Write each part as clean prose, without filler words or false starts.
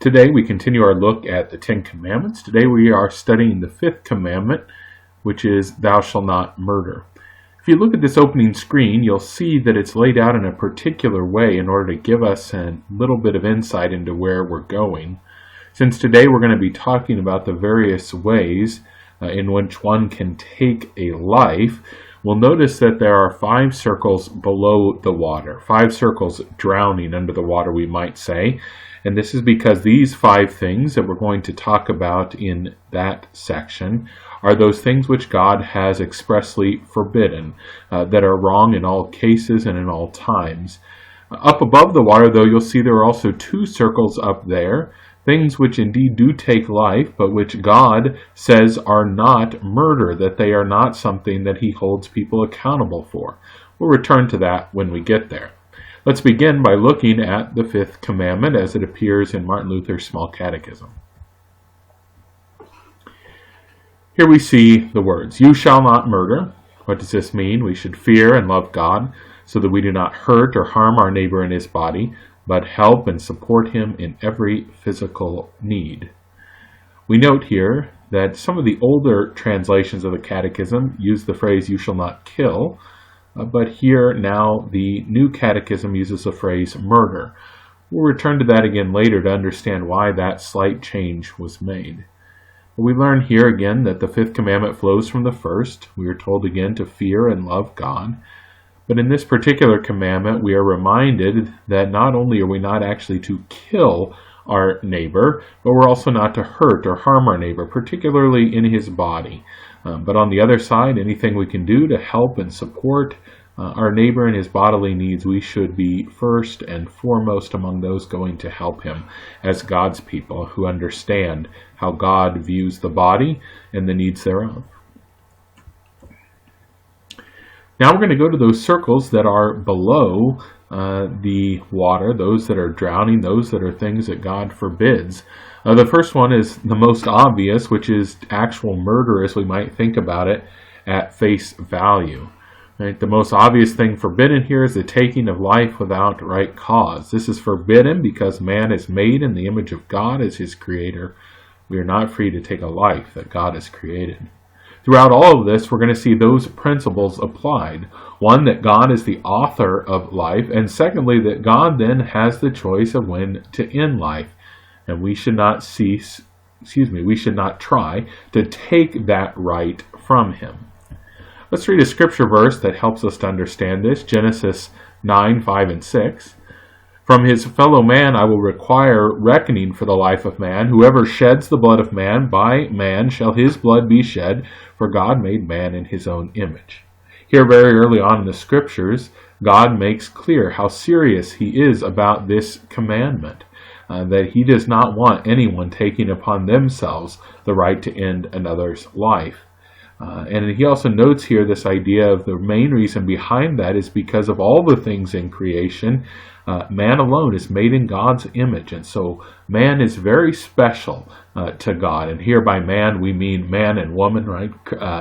Today we continue our look at the Ten Commandments. Today we are studying the Fifth Commandment, which is thou shalt not murder. If you look at this opening screen, you'll see that it's laid out in a particular way in order to give us a little bit of insight into where we're going. Since today we're going to be talking about the various ways in which one can take a life, we'll notice that there are 5 circles below the water, 5 circles drowning under the water, we might say. And this is because these 5 things that we're going to talk about in that section are those things which God has expressly forbidden, that are wrong in all cases and in all times. Up above the water, though, you'll see there are also 2 circles up there, things which indeed do take life, but which God says are not murder, that they are not something that he holds people accountable for. We'll return to that when we get there. Let's begin by looking at the Fifth Commandment as it appears in Martin Luther's Small Catechism. Here we see the words, "You shall not murder." What does this mean? We should fear and love God so that we do not hurt or harm our neighbor in his body, but help and support him in every physical need. We note here that some of the older translations of the Catechism use the phrase, "You shall not kill," but here now the New Catechism uses the phrase murder. We'll return to that again later to understand why that slight change was made. But we learn here again that the Fifth Commandment flows from the first. We are told again to fear and love God. But in this particular commandment, we are reminded that not only are we not actually to kill our neighbor, but we're also not to hurt or harm our neighbor, particularly in his body. But on the other side, anything we can do to help and support our neighbor in his bodily needs, we should be first and foremost among those going to help him as God's people who understand how God views the body and the needs thereof. Now we're going to go to those circles that are below the water, those that are drowning, those that are things that God forbids. The first one is the most obvious, which is actual murder as we might think about it at face value. Right? The most obvious thing forbidden here is the taking of life without right cause. This is forbidden because man is made in the image of God as his creator. We are not free to take a life that God has created. Throughout all of this, we're going to see those principles applied. One, that God is the author of life, and secondly, that God then has the choice of when to end life. And we should not we should not try to take that right from him. Let's read a scripture verse that helps us to understand this. Genesis 9, 5, and 6. "From his fellow man I will require reckoning for the life of man. Whoever sheds the blood of man, by man shall his blood be shed, for God made man in his own image." Here very early on in the scriptures, God makes clear how serious he is about this commandment, that he does not want anyone taking upon themselves the right to end another's life. And he also notes here this idea of the main reason behind that is because of all the things in creation, man alone is made in God's image. And so man is very special to God. And here by man we mean man and woman, right?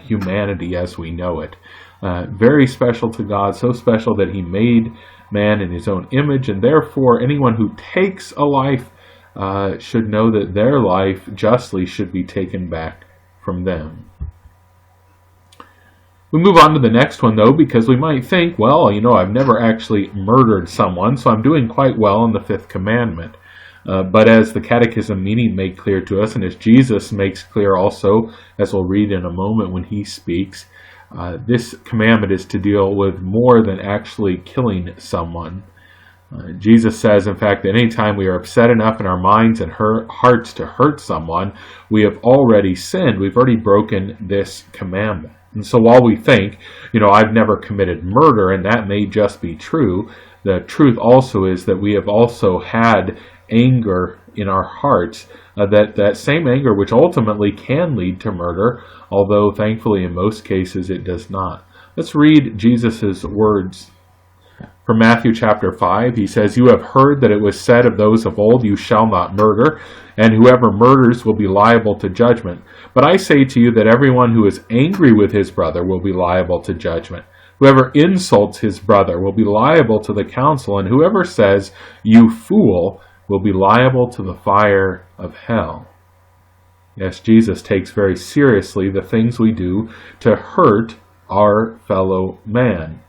Humanity as we know it. Very special to God, so special that he made man in his own image. And therefore anyone who takes a life should know that their life justly should be taken back from them. We move on to the next one, though, because we might think, well, I've never actually murdered someone, so I'm doing quite well in the Fifth Commandment. But as the Catechism meaning made clear to us, and as Jesus makes clear also, as we'll read in a moment when he speaks, this commandment is to deal with more than actually killing someone. Jesus says, in fact, that any time we are upset enough in our minds and hearts to hurt someone, we have already sinned. We've already broken this commandment. And so while we think, I've never committed murder, and that may just be true, the truth also is that we have also had anger in our hearts, that same anger which ultimately can lead to murder, although thankfully in most cases it does not. Let's read Jesus' words. From Matthew chapter 5, he says, "You have heard that it was said of those of old, 'You shall not murder,' and whoever murders will be liable to judgment. But I say to you that everyone who is angry with his brother will be liable to judgment. Whoever insults his brother will be liable to the council, and whoever says, 'You fool,' will be liable to the fire of hell. Yes, Jesus takes very seriously the things we do to hurt our fellow man.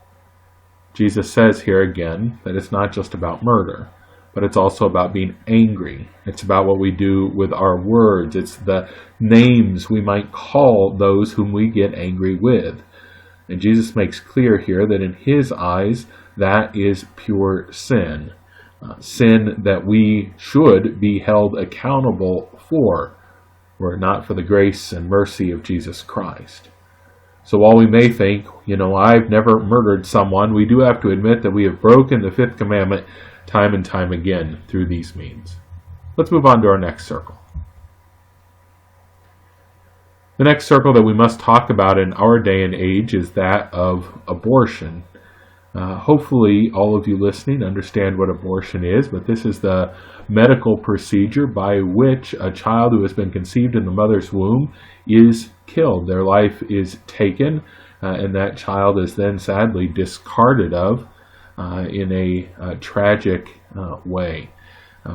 Jesus says here again that it's not just about murder, but it's also about being angry. It's about what we do with our words. It's the names we might call those whom we get angry with. And Jesus makes clear here that in his eyes, that is pure sin. Sin that we should be held accountable for, were it not for the grace and mercy of Jesus Christ. So while we may think, I've never murdered someone, we do have to admit that we have broken the Fifth Commandment time and time again through these means. Let's move on to our next circle. The next circle that we must talk about in our day and age is that of abortion. Hopefully all of you listening understand what abortion is, but this is the medical procedure by which a child who has been conceived in the mother's womb is killed. Their life is taken, and that child is then sadly discarded of in a tragic way.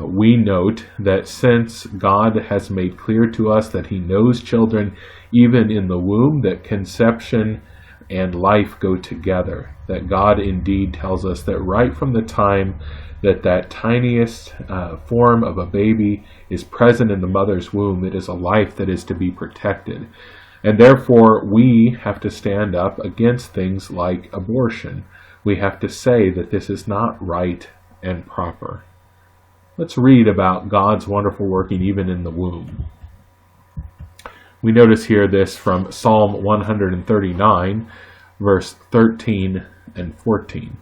We note that since God has made clear to us that he knows children even in the womb, that conception and life go together, that God indeed tells us that right from the time that tiniest form of a baby is present in the mother's womb, it is a life that is to be protected. And therefore, we have to stand up against things like abortion. We have to say that this is not right and proper. Let's read about God's wonderful working even in the womb. We notice here this from Psalm 139, verse 13 and 14.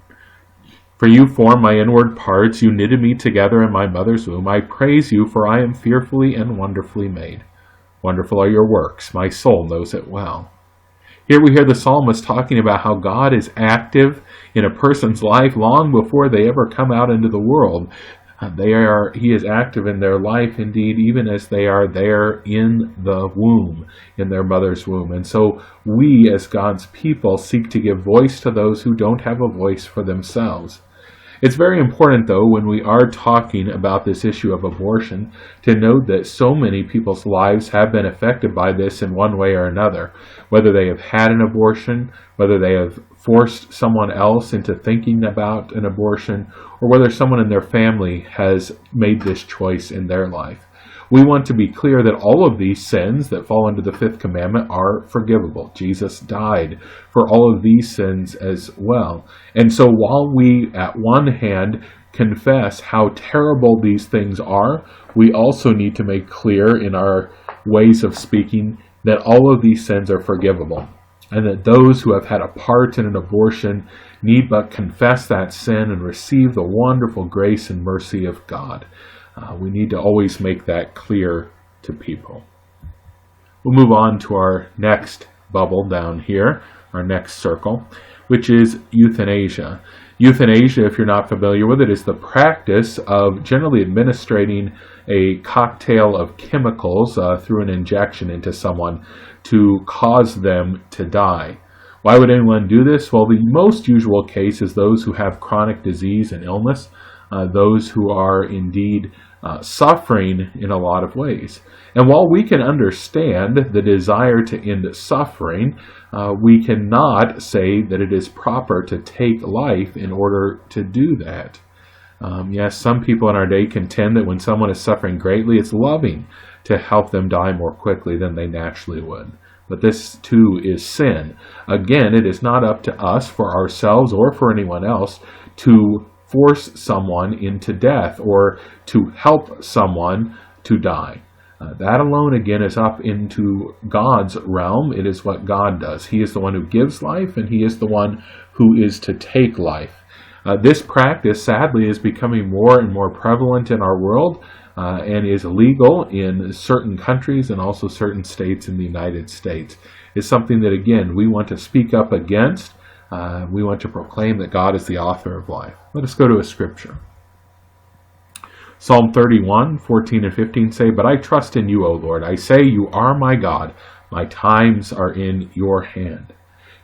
For you formed my inward parts, you knitted me together in my mother's womb. I praise you, for I am fearfully and wonderfully made. Wonderful are your works, my soul knows it well. Here we hear the psalmist talking about how God is active in a person's life long before they ever come out into the world. He is active in their life, indeed, even as they are there in the womb, in their mother's womb. And so we, as God's people, seek to give voice to those who don't have a voice for themselves. It's very important, though, when we are talking about this issue of abortion, to note that so many people's lives have been affected by this in one way or another, whether they have had an abortion, whether they have forced someone else into thinking about an abortion, or whether someone in their family has made this choice in their life. We want to be clear that all of these sins that fall under the Fifth Commandment are forgivable. Jesus died for all of these sins as well. And so while we, at one hand, confess how terrible these things are, we also need to make clear in our ways of speaking that all of these sins are forgivable, and that those who have had a part in an abortion need but confess that sin and receive the wonderful grace and mercy of God. We need to always make that clear to people. We'll move on to our next bubble down here, our next circle, which is euthanasia. Euthanasia, if you're not familiar with it, is the practice of generally administering a cocktail of chemicals through an injection into someone to cause them to die. Why would anyone do this? Well, the most usual case is those who have chronic disease and illness, those who are indeed suffering in a lot of ways. And while we can understand the desire to end suffering, we cannot say that it is proper to take life in order to do that. Yes, some people in our day contend that when someone is suffering greatly, it's loving to help them die more quickly than they naturally would. But this too is sin. Again, it is not up to us for ourselves or for anyone else to force someone into death or to help someone to die. That alone, again, is up into God's realm. It is what God does. He is the one who gives life, and he is the one who is to take life. This practice, sadly, is becoming more and more prevalent in our world and is legal in certain countries and also certain states in the United States. It's something that, again, we want to speak up against. We want to proclaim that God is the author of life. Let us go to a scripture. Psalm 31, 14 and 15 say, "But I trust in you, O Lord. I say, you are my God. My times are in your hand."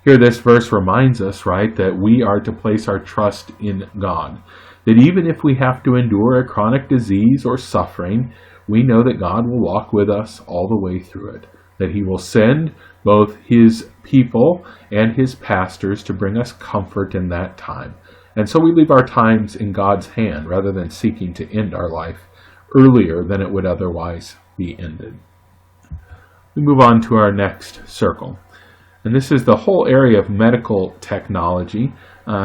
Here, this verse reminds us, right, that we are to place our trust in God. that even if we have to endure a chronic disease or suffering, we know that God will walk with us all the way through it, that He will send both His people and His pastors to bring us comfort in that time. And so we leave our times in God's hand rather than seeking to end our life earlier than it would otherwise be ended. We move on to our next circle. And this is the whole area of medical technology,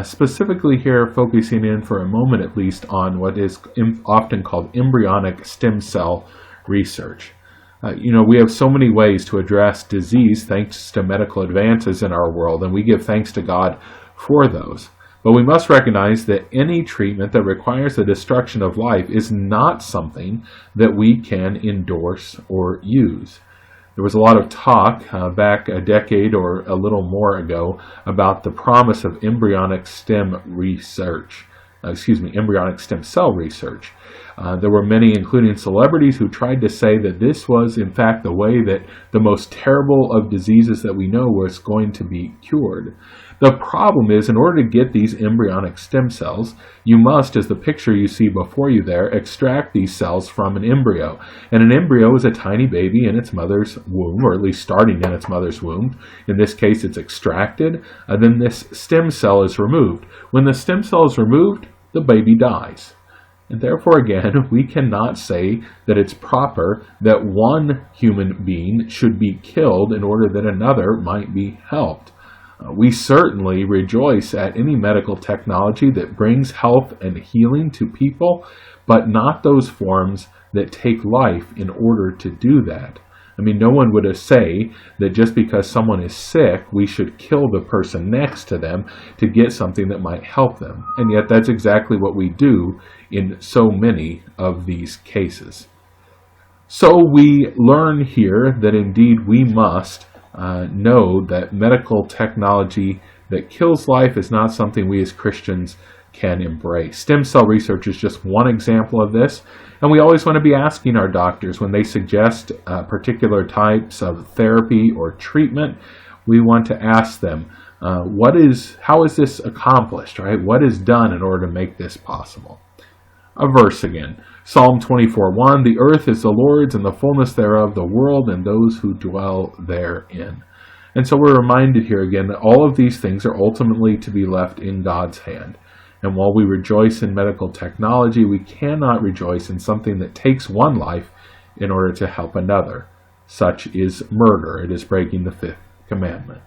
specifically here focusing in for a moment at least on what is often called embryonic stem cell research. We have so many ways to address disease thanks to medical advances in our world, and we give thanks to God for those. But we must recognize that any treatment that requires the destruction of life is not something that we can endorse or use. There was a lot of talk back a decade or a little more ago about the promise of embryonic stem cell research. There were many, including celebrities, who tried to say that this was, in fact, the way that the most terrible of diseases that we know was going to be cured. The problem is, in order to get these embryonic stem cells, you must, as the picture you see before you there, extract these cells from an embryo. And an embryo is a tiny baby in its mother's womb, or at least starting in its mother's womb. In this case, it's extracted, then this stem cell is removed. When the stem cell is removed, the baby dies. And therefore, again, we cannot say that it's proper that one human being should be killed in order that another might be helped. We certainly rejoice at any medical technology that brings health and healing to people, but not those forms that take life in order to do that. I mean, no one would say that just because someone is sick, we should kill the person next to them to get something that might help them. And yet that's exactly what we do in so many of these cases. So we learn here that indeed we must know that medical technology that kills life is not something we as Christians can embrace. Stem cell research is just one example of this, and we always want to be asking our doctors when they suggest particular types of therapy or treatment. We want to ask them, how is this accomplished, right? What is done in order to make this possible? A verse again. Psalm 24:1, "The earth is the Lord's and the fullness thereof, the world and those who dwell therein." And so we're reminded here again that all of these things are ultimately to be left in God's hand. And while we rejoice in medical technology, we cannot rejoice in something that takes one life in order to help another. Such is murder. It is breaking the Fifth Commandment.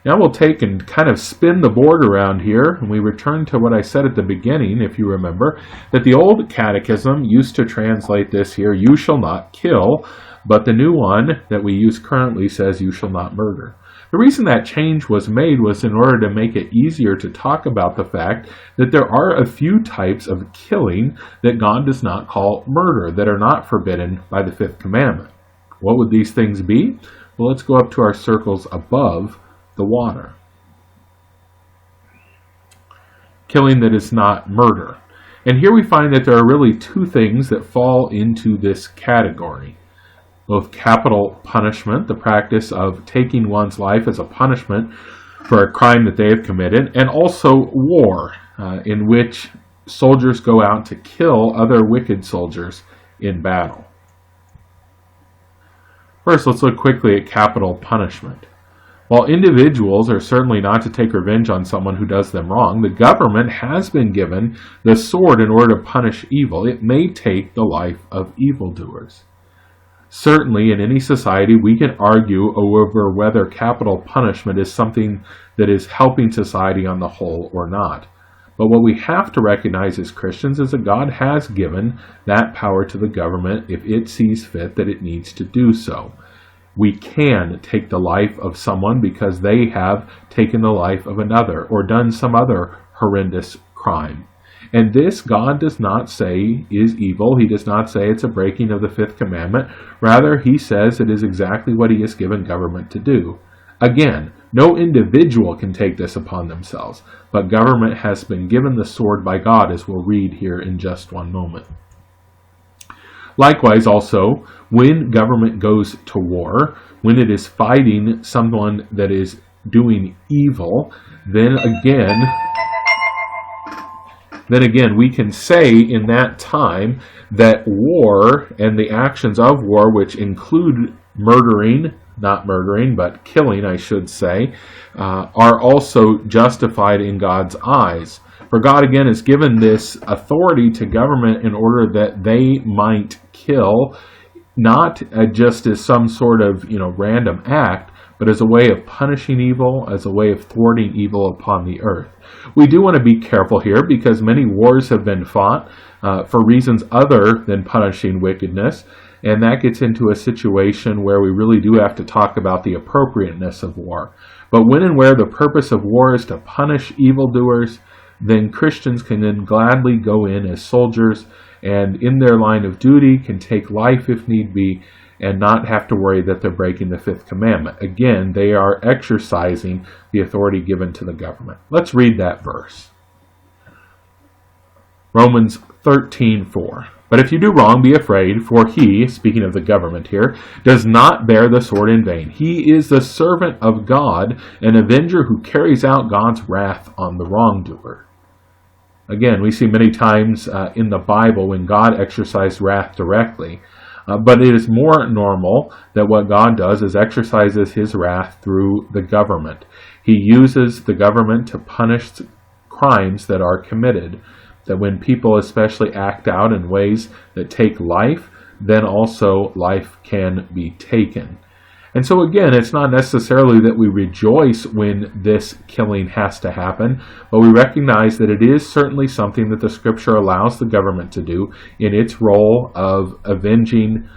Now we'll take and kind of spin the board around here, and we return to what I said at the beginning, if you remember, that the old catechism used to translate this here, "You shall not kill," but the new one that we use currently says, "You shall not murder." The reason that change was made was in order to make it easier to talk about the fact that there are a few types of killing that God does not call murder, that are not forbidden by the Fifth Commandment. What would these things be? Well, let's go up to our circles above the water. Killing that is not murder. And here we find that there are really two things that fall into this category. Both capital punishment, the practice of taking one's life as a punishment for a crime that they have committed, and also war, in which soldiers go out to kill other wicked soldiers in battle. First, let's look quickly at capital punishment. While individuals are certainly not to take revenge on someone who does them wrong, the government has been given the sword in order to punish evil. It may take the life of evildoers. Certainly, in any society, we can argue over whether capital punishment is something that is helping society on the whole or not. But what we have to recognize as Christians is that God has given that power to the government if it sees fit that it needs to do so. We can take the life of someone because they have taken the life of another or done some other horrendous crime. And this God does not say is evil. He does not say it's a breaking of the Fifth Commandment. Rather, he says it is exactly what he has given government to do. Again, no individual can take this upon themselves, but government has been given the sword by God, as we'll read here in just one moment. Likewise, also, when government goes to war, when it is fighting someone that is doing evil, then again, then again, we can say in that time that war and the actions of war, which include murdering, not murdering, but killing, I should say, are also justified in God's eyes. For God, again, has given this authority to government in order that they might kill, not just as some sort of random act, but as a way of punishing evil, as a way of thwarting evil upon the earth. We do want to be careful here because many wars have been fought for reasons other than punishing wickedness, and that gets into a situation where we really do have to talk about the appropriateness of war. But when and where the purpose of war is to punish evildoers, then Christians can then gladly go in as soldiers and in their line of duty can take life if need be and not have to worry that they're breaking the Fifth Commandment. Again, they are exercising the authority given to the government. Let's read that verse. Romans 13:4. But if you do wrong, be afraid, for he, speaking of the government here, does not bear the sword in vain. He is the servant of God, an avenger who carries out God's wrath on the wrongdoer. Again, we see many times in the Bible when God exercised wrath directly, but it is more normal that what God does is exercises his wrath through the government. He uses the government to punish crimes that are committed, that when people especially act out in ways that take life, then also life can be taken. And so again, it's not necessarily that we rejoice when this killing has to happen, but we recognize that it is certainly something that the Scripture allows the government to do in its role of avenging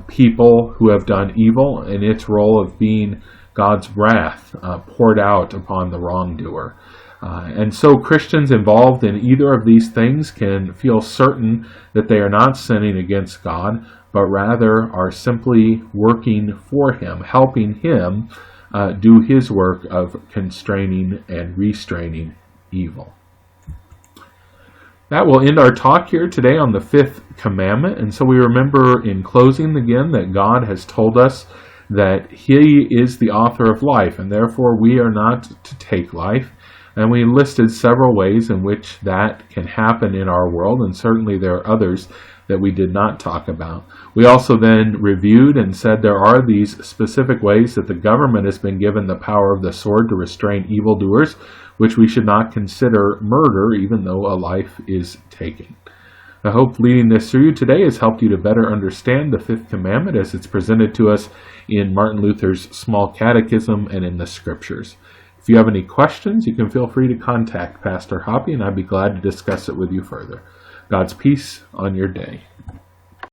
people who have done evil, in its role of being God's wrath poured out upon the wrongdoer. And so Christians involved in either of these things can feel certain that they are not sinning against God, but rather are simply working for him, helping him do his work of constraining and restraining evil. That will end our talk here today on the Fifth Commandment. And so we remember in closing again that God has told us that he is the author of life, and therefore we are not to take life. And we listed several ways in which that can happen in our world, and certainly there are others that we did not talk about. We also then reviewed and said there are these specific ways that the government has been given the power of the sword to restrain evildoers, which we should not consider murder, even though a life is taken. I hope leading this through you today has helped you to better understand the Fifth Commandment as it's presented to us in Martin Luther's Small Catechism and in the Scriptures. If you have any questions, you can feel free to contact Pastor Hoppy, and I'd be glad to discuss it with you further. God's peace on your day.